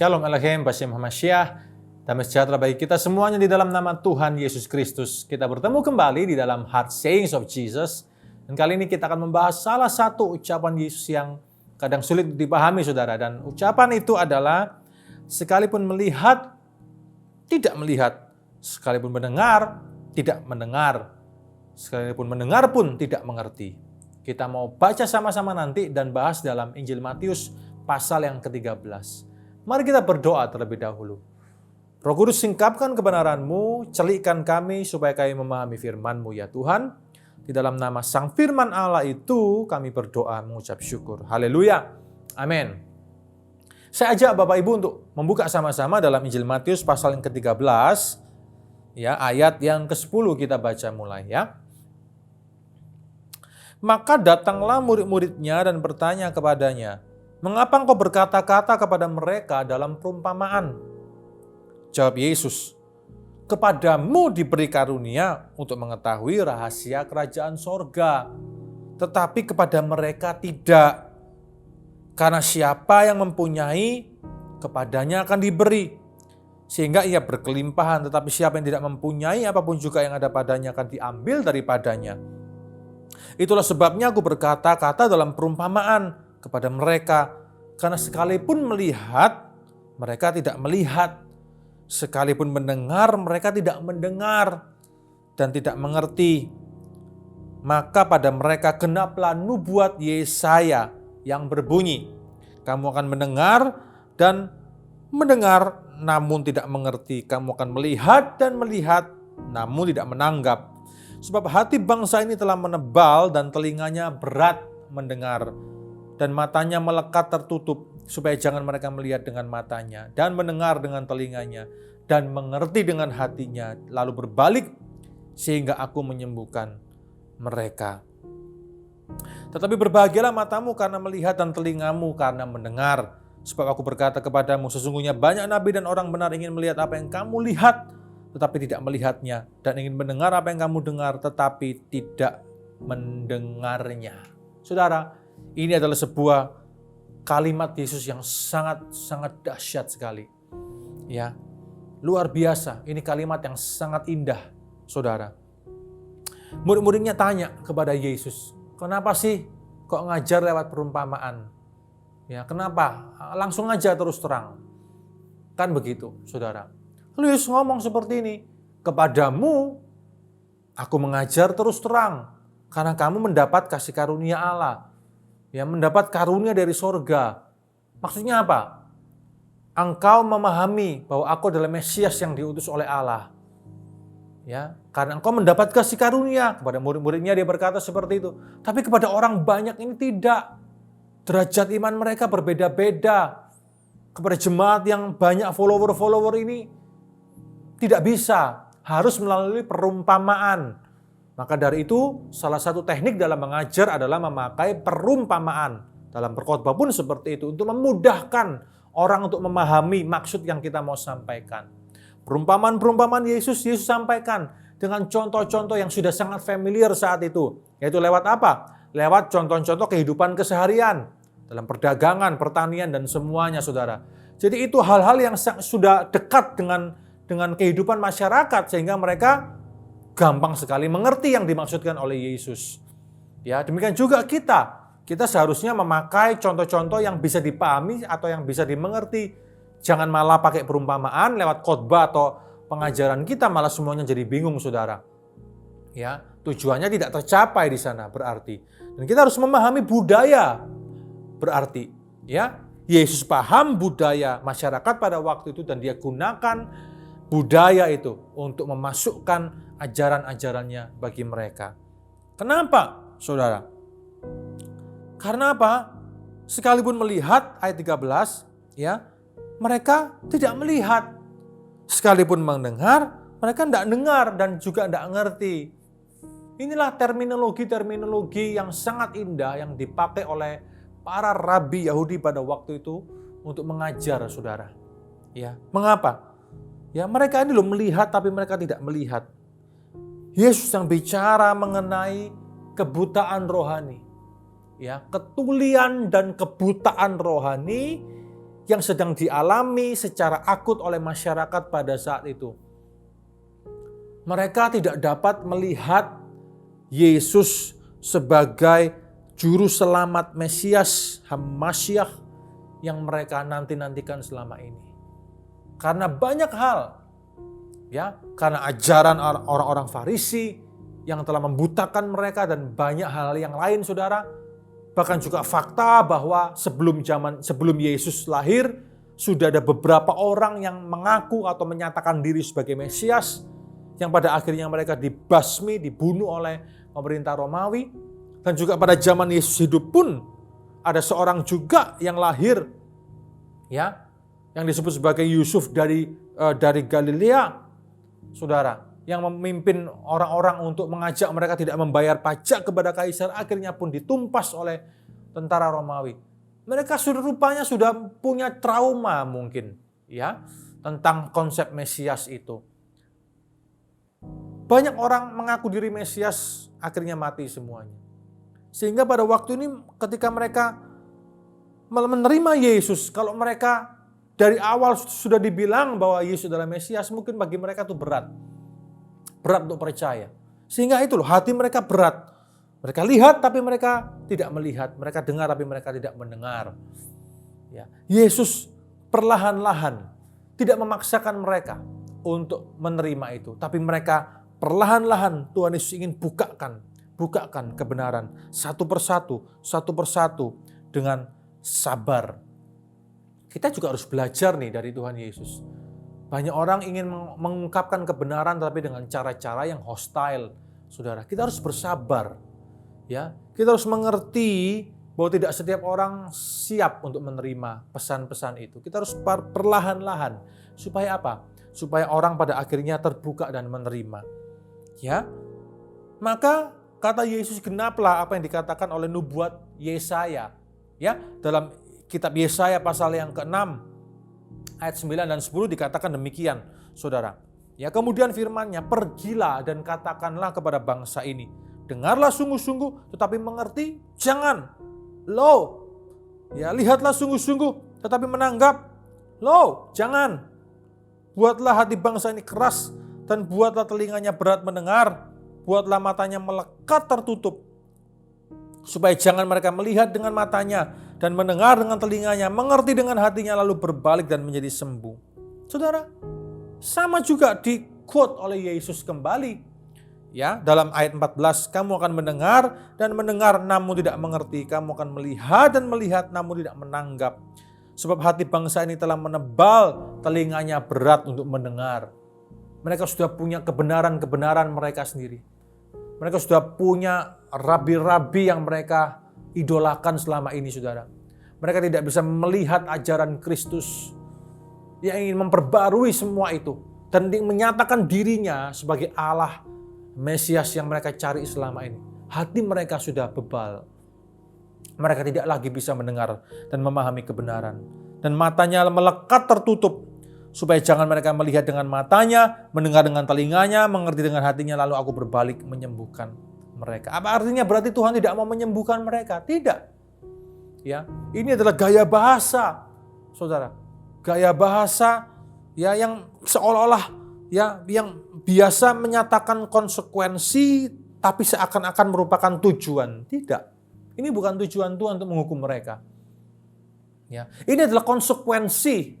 Shalom Aleichem, Bashem Hamashiach. Damai sejahtera bagi kita semuanya di dalam nama Tuhan Yesus Kristus. Kita bertemu kembali di dalam Heart Sayings of Jesus. Dan kali ini kita akan membahas salah satu ucapan Yesus yang kadang sulit dipahami, saudara. Dan ucapan itu adalah, sekalipun melihat, tidak melihat. Sekalipun mendengar, tidak mendengar. Sekalipun mendengar pun tidak mengerti. Kita mau baca sama-sama nanti dan bahas dalam Injil Matius pasal yang ke-13. Mari kita berdoa terlebih dahulu. Roh Kudus, singkapkan kebenaran-Mu, celikkan kami supaya kami memahami firman-Mu ya Tuhan. Di dalam nama Sang Firman Allah itu kami berdoa mengucap syukur. Haleluya. Amin. Saya ajak Bapak Ibu untuk membuka sama-sama dalam Injil Matius pasal yang ke-13. Ya, ayat yang ke-10 kita baca mulai ya. Maka datanglah murid-muridnya dan bertanya kepadanya, "Mengapa engkau berkata-kata kepada mereka dalam perumpamaan?" Jawab Yesus, "Kepadamu diberi karunia untuk mengetahui rahasia kerajaan sorga, tetapi kepada mereka tidak. Karena siapa yang mempunyai, kepadanya akan diberi, sehingga ia berkelimpahan, tetapi siapa yang tidak mempunyai, apapun juga yang ada padanya akan diambil daripadanya. Itulah sebabnya aku berkata-kata dalam perumpamaan kepada mereka, karena sekalipun melihat, mereka tidak melihat. Sekalipun mendengar, mereka tidak mendengar dan tidak mengerti. Maka pada mereka genaplah nubuat Yesaya yang berbunyi, kamu akan mendengar dan mendengar namun tidak mengerti. Kamu akan melihat dan melihat namun tidak menanggap. Sebab hati bangsa ini telah menebal dan telinganya berat mendengar. Dan matanya melekat tertutup, supaya jangan mereka melihat dengan matanya, dan mendengar dengan telinganya, dan mengerti dengan hatinya, lalu berbalik, sehingga aku menyembuhkan mereka. Tetapi berbahagialah matamu karena melihat dan telingamu karena mendengar. Sebab aku berkata kepadamu, sesungguhnya banyak nabi dan orang benar ingin melihat apa yang kamu lihat, tetapi tidak melihatnya, dan ingin mendengar apa yang kamu dengar, tetapi tidak mendengarnya. Saudara, ini adalah sebuah kalimat Yesus yang sangat dahsyat sekali. Ya, luar biasa. Ini kalimat yang sangat indah, saudara. Murid-muridnya tanya kepada Yesus, kenapa sih kok ngajar lewat perumpamaan? Ya, kenapa? Langsung aja terus terang. Kan begitu, saudara. Lalu Yesus ngomong seperti ini, kepadamu aku mengajar terus terang, karena kamu mendapat kasih karunia Allah. Ya, mendapat karunia dari sorga. Maksudnya apa? Engkau memahami bahwa aku adalah Mesias yang diutus oleh Allah. Ya, karena engkau mendapat kasih karunia. Kepada murid-muridnya dia berkata seperti itu. Tapi kepada orang banyak ini tidak. Derajat iman mereka berbeda-beda. Kepada jemaat yang banyak follower-follower ini tidak bisa. Harus melalui perumpamaan. Maka dari itu, salah satu teknik dalam mengajar adalah memakai perumpamaan. Dalam berkhotbah pun seperti itu, untuk memudahkan orang untuk memahami maksud yang kita mau sampaikan. Perumpamaan-perumpamaan Yesus sampaikan dengan contoh-contoh yang sudah sangat familiar saat itu. Yaitu lewat apa? Lewat contoh-contoh kehidupan keseharian, dalam perdagangan, pertanian, dan semuanya, saudara. Jadi itu hal-hal yang sudah dekat dengan kehidupan masyarakat, sehingga mereka gampang sekali mengerti yang dimaksudkan oleh Yesus. Ya, demikian juga kita seharusnya memakai contoh-contoh yang bisa dipahami atau yang bisa dimengerti. Jangan malah pakai perumpamaan lewat khotbah atau pengajaran kita, malah semuanya jadi bingung, saudara. Ya, tujuannya tidak tercapai di sana berarti. Dan kita harus memahami budaya berarti. Ya, Yesus paham budaya masyarakat pada waktu itu dan dia gunakan budaya itu untuk memasukkan ajaran-ajarannya bagi mereka. Kenapa, saudara? Karena apa? Sekalipun melihat, ayat 13, ya, mereka tidak melihat. Sekalipun mendengar, mereka tidak dengar dan juga tidak ngerti. Inilah terminologi-terminologi yang sangat indah yang dipakai oleh para rabi Yahudi pada waktu itu untuk mengajar, saudara. Ya, mengapa? Ya, mereka ini loh melihat tapi mereka tidak melihat. Yesus yang bicara mengenai kebutaan rohani. Ya, ketulian dan kebutaan rohani yang sedang dialami secara akut oleh masyarakat pada saat itu. Mereka tidak dapat melihat Yesus sebagai juru selamat Mesias, Hamasyah yang mereka nanti-nantikan selama ini. Karena banyak hal, ya, karena ajaran orang-orang Farisi yang telah membutakan mereka dan banyak hal yang lain, saudara. Bahkan juga fakta bahwa sebelum Yesus lahir, sudah ada beberapa orang yang mengaku atau menyatakan diri sebagai Mesias, yang pada akhirnya mereka dibasmi, dibunuh oleh pemerintah Romawi. Dan juga pada zaman Yesus hidup pun ada seorang juga yang lahir, ya, yang disebut sebagai Yusuf dari Galilea, saudara, yang memimpin orang-orang untuk mengajak mereka tidak membayar pajak kepada kaisar, akhirnya pun ditumpas oleh tentara Romawi. Mereka rupanya sudah punya trauma mungkin, ya, tentang konsep Mesias itu. Banyak orang mengaku diri Mesias, akhirnya mati semuanya. Sehingga pada waktu ini ketika mereka menerima Yesus, kalau mereka dari awal sudah dibilang bahwa Yesus adalah Mesias, mungkin bagi mereka itu berat. Berat untuk percaya. Sehingga itu loh, hati mereka berat. Mereka lihat tapi mereka tidak melihat. Mereka dengar tapi mereka tidak mendengar. Ya. Yesus perlahan-lahan tidak memaksakan mereka untuk menerima itu. Tapi mereka perlahan-lahan Tuhan Yesus ingin bukakan kebenaran satu persatu dengan sabar. Kita juga harus belajar nih dari Tuhan Yesus. Banyak orang ingin mengungkapkan kebenaran tapi dengan cara-cara yang hostile. Saudara, kita harus bersabar. Ya, kita harus mengerti bahwa tidak setiap orang siap untuk menerima pesan-pesan itu. Kita harus perlahan-lahan. Supaya apa? Supaya orang pada akhirnya terbuka dan menerima. Ya. Maka kata Yesus genaplah apa yang dikatakan oleh nubuat Yesaya. Ya, dalam kitab Yesaya pasal yang ke-6 ayat 9 dan 10 dikatakan demikian, saudara. Ya, kemudian firman-Nya, pergilah dan katakanlah kepada bangsa ini, dengarlah sungguh-sungguh tetapi mengerti jangan. Lo, ya, lihatlah sungguh-sungguh tetapi menanggap. Lo, jangan. Buatlah hati bangsa ini keras dan buatlah telinganya berat mendengar. Buatlah matanya melekat tertutup, supaya jangan mereka melihat dengan matanya dan mendengar dengan telinganya, mengerti dengan hatinya lalu berbalik dan menjadi sembuh. Saudara, sama juga di quote oleh Yesus kembali. Ya, dalam ayat 14, kamu akan mendengar dan mendengar namun tidak mengerti, kamu akan melihat dan melihat namun tidak menanggap. Sebab hati bangsa ini telah menebal, telinganya berat untuk mendengar. Mereka sudah punya kebenaran-kebenaran mereka sendiri. Mereka sudah punya rabi-rabi yang mereka idolakan selama ini, saudara. Mereka tidak bisa melihat ajaran Kristus yang ingin memperbarui semua itu dan menyatakan dirinya sebagai Allah Mesias yang mereka cari selama ini. Hati mereka sudah bebal. Mereka tidak lagi bisa mendengar dan memahami kebenaran. Dan matanya melekat tertutup, supaya jangan mereka melihat dengan matanya, mendengar dengan telinganya, mengerti dengan hatinya, lalu aku berbalik menyembuhkan mereka. Apa artinya berarti Tuhan tidak mau menyembuhkan mereka? Tidak. Ya, ini adalah gaya bahasa, saudara. Gaya bahasa ya yang seolah-olah ya yang biasa menyatakan konsekuensi tapi seakan-akan merupakan tujuan. Tidak. Ini bukan tujuan Tuhan untuk menghukum mereka. Ya, ini adalah konsekuensi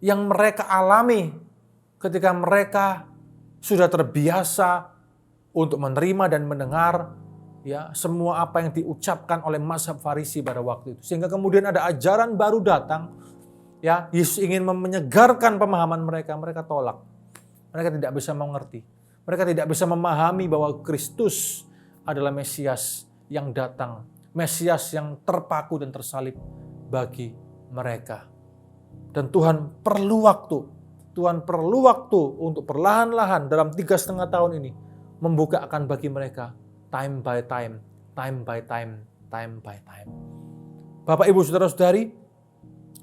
yang mereka alami ketika mereka sudah terbiasa untuk menerima dan mendengar ya semua apa yang diucapkan oleh mazhab Farisi pada waktu itu. Sehingga kemudian ada ajaran baru datang, ya, Yesus ingin menyegarkan pemahaman mereka, mereka tolak. Mereka tidak bisa mengerti. Mereka tidak bisa memahami bahwa Kristus adalah Mesias yang datang, Mesias yang terpaku dan tersalib bagi mereka. Dan Tuhan perlu waktu untuk perlahan-lahan dalam 3,5 tahun ini membukakan bagi mereka time by time. Bapak, Ibu, Saudara-saudari,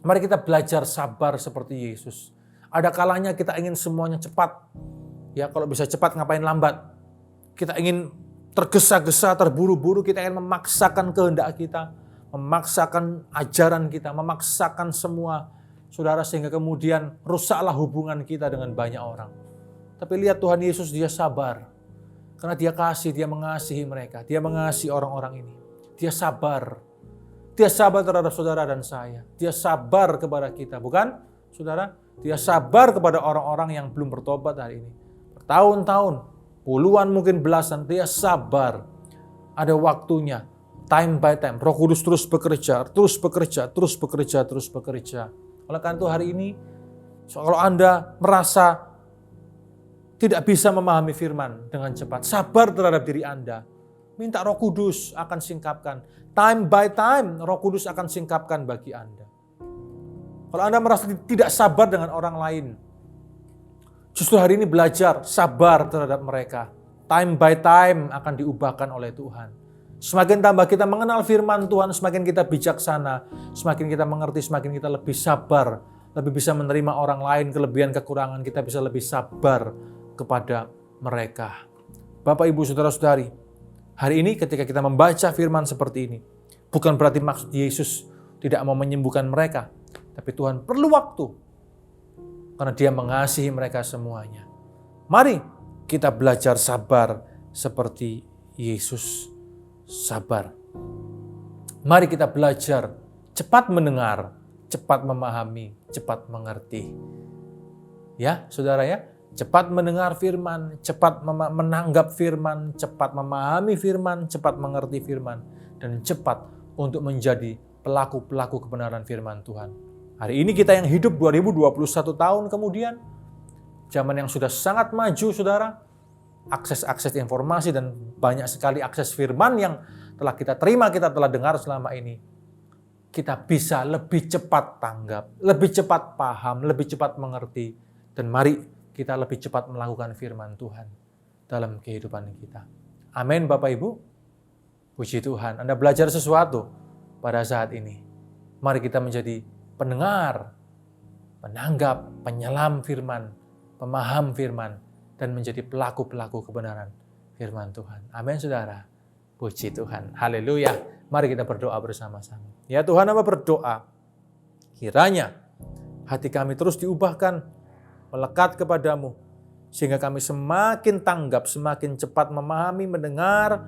mari kita belajar sabar seperti Yesus. Ada kalanya kita ingin semuanya cepat. Ya, kalau bisa cepat ngapain lambat? Kita ingin tergesa-gesa, terburu-buru, kita ingin memaksakan kehendak kita, memaksakan ajaran kita, memaksakan semua saudara, sehingga kemudian rusaklah hubungan kita dengan banyak orang. Tapi lihat Tuhan Yesus, dia sabar. Karena dia kasih, dia mengasihi mereka. Dia mengasihi orang-orang ini. Dia sabar. Dia sabar terhadap saudara dan saya. Dia sabar kepada kita, bukan saudara? Dia sabar kepada orang-orang yang belum bertobat hari ini. Bertahun-tahun, puluhan mungkin belasan, dia sabar. Ada waktunya, time by time. Roh Kudus terus bekerja, terus bekerja, terus bekerja, terus bekerja. Oleh karena itu hari ini, kalau Anda merasa tidak bisa memahami firman dengan cepat, sabar terhadap diri Anda. Minta Roh Kudus akan singkapkan. Time by time, Roh Kudus akan singkapkan bagi Anda. Kalau Anda merasa tidak sabar dengan orang lain, justru hari ini belajar sabar terhadap mereka. Time by time akan diubahkan oleh Tuhan. Semakin tambah kita mengenal firman Tuhan, semakin kita bijaksana, semakin kita mengerti, semakin kita lebih sabar, lebih bisa menerima orang lain, kelebihan kekurangan, kita bisa lebih sabar kepada mereka. Bapak, Ibu, Saudara-saudari, hari ini ketika kita membaca firman seperti ini, bukan berarti maksud Yesus tidak mau menyembuhkan mereka, tapi Tuhan perlu waktu, karena Dia mengasihi mereka semuanya. Mari kita belajar sabar seperti Yesus sabar. Mari kita belajar cepat mendengar, cepat memahami, cepat mengerti. Ya, saudara ya, cepat mendengar firman, cepat menanggap firman, cepat memahami firman, cepat mengerti firman, dan cepat untuk menjadi pelaku-pelaku kebenaran firman Tuhan. Hari ini kita yang hidup 2021 tahun kemudian, zaman yang sudah sangat maju, saudara, akses informasi dan banyak sekali akses firman yang telah kita terima, kita telah dengar selama ini. Kita bisa lebih cepat tanggap, lebih cepat paham, lebih cepat mengerti. Dan mari kita lebih cepat melakukan firman Tuhan dalam kehidupan kita. Amin, Bapak Ibu. Puji Tuhan, Anda belajar sesuatu pada saat ini. Mari kita menjadi pendengar, penanggap, penyelam firman, pemaham firman, dan menjadi pelaku-pelaku kebenaran firman Tuhan. Amin, saudara. Puji Tuhan. Haleluya. Mari kita berdoa bersama-sama. Ya Tuhan, hamba berdoa, kiranya hati kami terus diubahkan, melekat kepadamu, sehingga kami semakin tanggap, semakin cepat memahami, mendengar,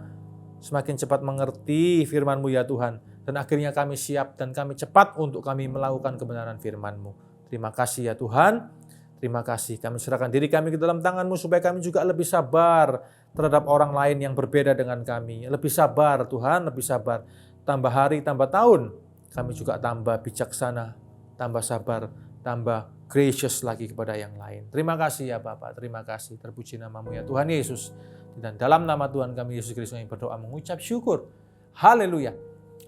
semakin cepat mengerti firman-Mu ya Tuhan. Dan akhirnya kami siap dan kami cepat untuk kami melakukan kebenaran firman-Mu. Terima kasih ya Tuhan. Terima kasih. Kami serahkan diri kami ke dalam tangan-Mu supaya kami juga lebih sabar terhadap orang lain yang berbeda dengan kami. Lebih sabar Tuhan, lebih sabar. Tambah hari, tambah tahun, kami juga tambah bijaksana, tambah sabar, tambah gracious lagi kepada yang lain. Terima kasih ya Bapak, terima kasih. Terpuji nama-Mu ya Tuhan Yesus. Dan dalam nama Tuhan kami Yesus Kristus yang berdoa mengucap syukur. Haleluya.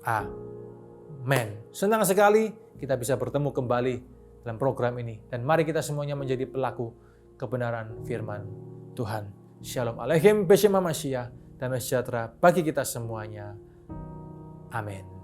Amen. Senang sekali kita bisa bertemu kembali dalam program ini. Dan mari kita semuanya menjadi pelaku kebenaran firman Tuhan. Shalom Aleichem Beshem Mashiach. Damai sejahtera bagi kita semuanya. Amin.